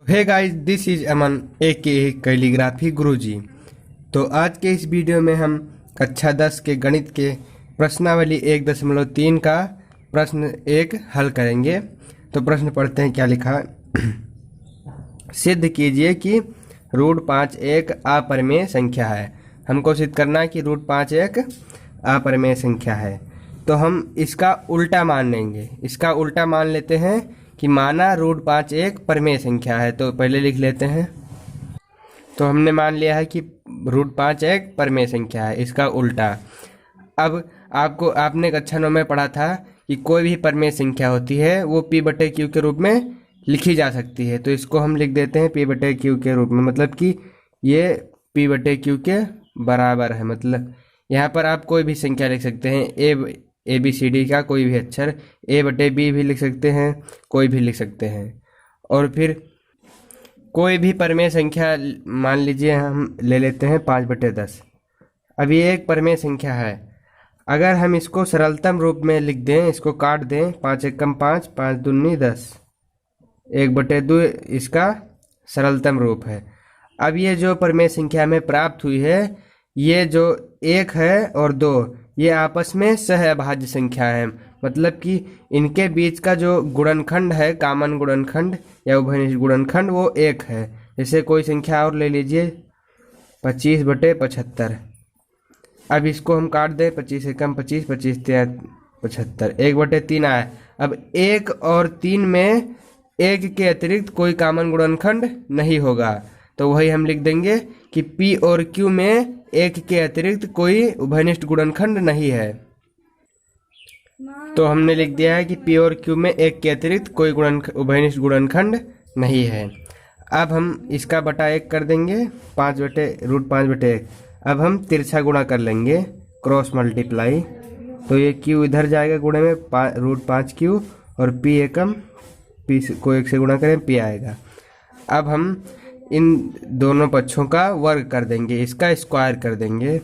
Hey guys, this is Aman a calligraphy guruji. तो आज के इस वीडियो में हम कक्षा 10 के गणित के प्रश्नावली 1.3 का प्रश्न 1 हल करेंगे। तो प्रश्न पढ़ते हैं, क्या लिखा है। सिद्ध कीजिए कि √5 एक अपरिमेय संख्या है। हमको सिद्ध करना है कि √5 एक अपरिमेय संख्या है। तो हम इसका उल्टा मान लेंगे। इसका उल्टा मान लेते हैं कि माना √5 एक परिमेय संख्या है। तो पहले लिख लेते हैं। तो हमने मान लिया है कि √5 एक परिमेय संख्या है। इसका उल्टा, अब आपने कक्षा 9 में पढ़ा था कि कोई भी परिमेय संख्या होती है वो P/Q के रूप में लिखी जा सकती है। तो इसको हम लिख देते हैं P/Q के रूप में, मतलब कि ये P/Q के बराबर है। मतलब यहाँ पर आप कोई भी संख्या लिख सकते हैं, ABCD का कोई भी अक्षर, A/B भी लिख सकते हैं, कोई भी लिख सकते हैं। और फिर कोई भी परिमेय संख्या मान लीजिए हम ले लेते हैं 5/10। अब ये एक परिमेय संख्या है। अगर हम इसको सरलतम रूप में लिख दें, इसको काट दें, 5 एकम 5, 5 दूनी 10, 1/2 इसका सरलतम रूप है। अब ये जो परिमेय संख्या में प्राप्त हुई है, ये जो 1 है और 2, ये आपस में सहअभाज्य संख्या है। मतलब कि इनके बीच का जो गुणनखंड है, कॉमन गुणनखंड या उभयनिष्ठ गुणनखंड, वो 1 है। जैसे कोई संख्या और ले लीजिए 25/75। अब इसको हम काट दें, 25 एकम 25, 25 तिया 75, 1/3 आया। अब 1 और 3 में 1 के अतिरिक्त कोई कॉमन गुणनखंड नहीं होगा। तो वही हम लिख देंगे कि P और Q में 1 के अतिरिक्त कोई उभयनिष्ठ गुणनखंड नहीं है। तो हमने लिख दिया है कि P और Q में 1 के अतिरिक्त कोई उभयनिष्ठ गुणनखंड नहीं है। अब हम इसका बटा 1 कर देंगे, √5/1। अब हम तिरछा गुणा कर लेंगे, क्रॉस मल्टीप्लाई। तो ये Q इधर जाएगा गुणे में, √5Q, और P एकम P को 1 से गुणा करें, P आएगा। अब हम इन दोनों पक्षों का वर्ग कर देंगे, इसका स्क्वायर कर देंगे।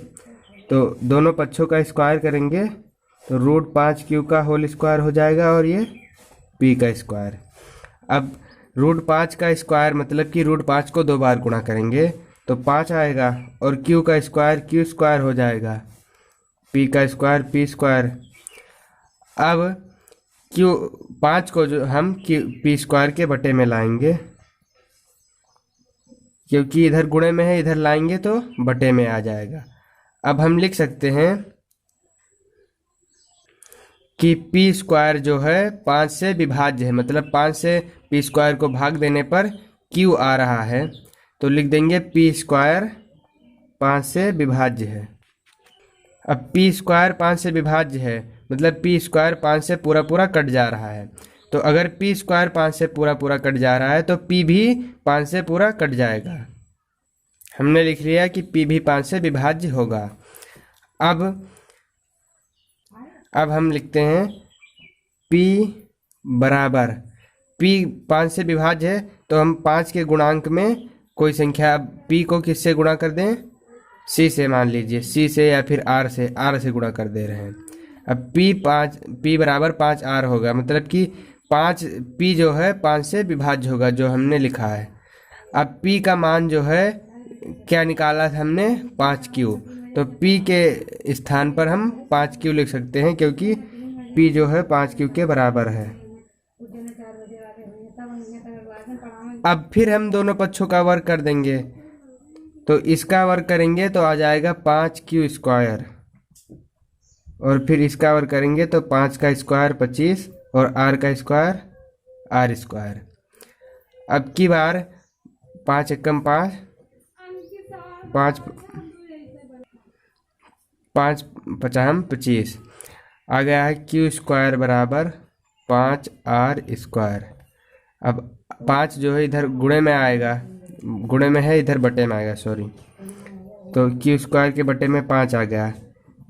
तो दोनों पक्षों का स्क्वायर करेंगे तो √5Q का होल स्क्वायर हो जाएगा और ये P का स्क्वायर। अब √5 का स्क्वायर मतलब कि √5 को 2 बार गुणा करेंगे तो 5 आएगा, और Q का स्क्वायर Q स्क्वायर हो जाएगा, P का स्क्वायर P स्क्वायर। अब Q5 को जो हम P स्क्वायर के बटे में लाएंगे, क्योंकि इधर गुणे में है, इधर लाएंगे तो बटे में आ जाएगा। अब हम लिख सकते हैं कि P स्क्वायर जो है 5 से विभाज्य है। मतलब 5 से P स्क्वायर को भाग देने पर Q आ रहा है। तो लिख देंगे P स्क्वायर 5 से विभाज्य है। अब P स्क्वायर 5 से विभाज्य है, मतलब P स्क्वायर 5 से पूरा पूरा कट जा रहा है। तो अगर P स्क्वायर 5 से पूरा पूरा कट जा रहा है तो P भी 5 से पूरा कट जाएगा। हमने लिख लिया कि P भी 5 से विभाज्य होगा। अब हम लिखते हैं P बराबर, P 5 से विभाज्य है तो हम 5 के गुणांक में कोई संख्या P को किससे गुणा कर दें, C से, मान लीजिए C से या फिर R से गुणा कर दे रहे हैं। अब P बराबर 5R होगा, मतलब कि 5 P जो है 5 से विभाज्य होगा, जो हमने लिखा है। अब P का मान जो है क्या निकाला था हमने, 5Q। तो P के स्थान पर हम 5Q लिख सकते हैं, क्योंकि P जो है 5Q के बराबर है। अब फिर हम दोनों पक्षों का वर्ग कर देंगे। तो इसका वर्ग करेंगे तो आ जाएगा 5Q स्क्वायर, और फिर इसका वर्ग करेंगे तो 5 का स्क्वायर 25, और R का स्क्वायर R स्क्वायर। अब की बार 5 एकम 5, 5 पचाम 25 आ गया है। Q स्क्वायर बराबर 5R स्क्वायर। अब 5 जो है इधर गुणे में आएगा, गुणे में है, इधर बटे में आएगा, सॉरी। तो Q स्क्वायर के बटे में 5 आ गया।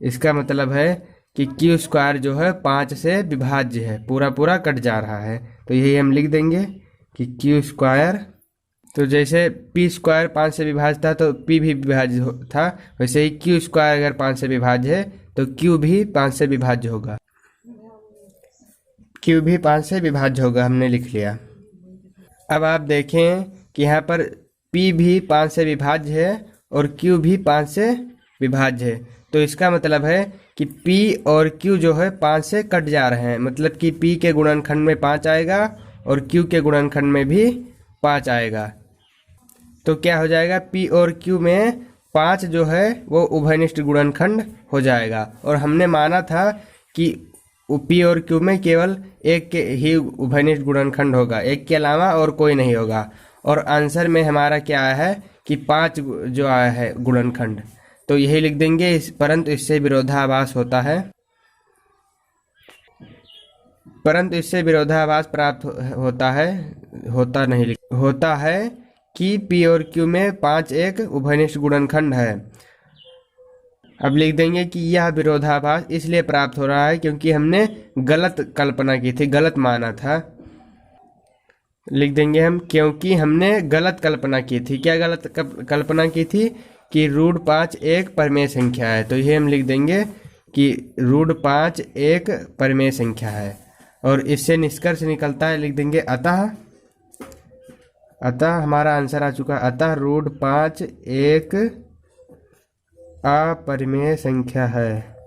इसका मतलब है कि Q स्क्वायर जो है 5 से विभाज्य है, पूरा पूरा कट जा रहा है। तो यही हम लिख देंगे कि Q स्क्वायर, तो जैसे P स्क्वायर 5 से विभाज्य था तो P भी विभाज्य था, वैसे ही Q स्क्वायर अगर 5 से विभाज्य है तो Q भी 5 से विभाज्य होगा। Q भी 5 से विभाज्य होगा, हमने लिख लिया। अब आप देखें कि यहाँ पर P भी 5 से विभाज्य है और Q भी 5 से विभाज्य है। तो इसका मतलब है कि P और Q जो है 5 से कट जा रहे हैं, मतलब कि P के गुणनखंड में 5 आएगा और Q के गुणनखंड में भी 5 आएगा। तो क्या हो जाएगा, P और Q में 5 जो है वो उभयनिष्ठ गुणनखंड हो जाएगा। और हमने माना था कि P और Q में केवल एक के ही उभयनिष्ठ गुणनखंड होगा, एक के अलावा और कोई नहीं होगा। और आंसर में हमारा क्या आया है कि 5 जो आया है गुणनखंड, तो यही लिख देंगे। परंतु इससे विरोधाभास होता है, परंतु इससे विरोधाभास प्राप्त होता है कि P और Q में 5 एक उभयनिष्ठ गुणनखंड है। अब लिख देंगे कि यह विरोधाभास इसलिए प्राप्त हो रहा है क्योंकि हमने गलत कल्पना की थी, गलत माना था। लिख देंगे हम क्योंकि हमने गलत कल्पना की थी। क्या गलत कल्पना की थी कि √5 एक परिमेय संख्या है। तो ये हम लिख देंगे कि √5 एक परिमेय संख्या है। और इससे निष्कर्ष निकलता है, लिख देंगे अतः हमारा आंसर आ चुका है। अतः √5 एक अपरिमेय संख्या है।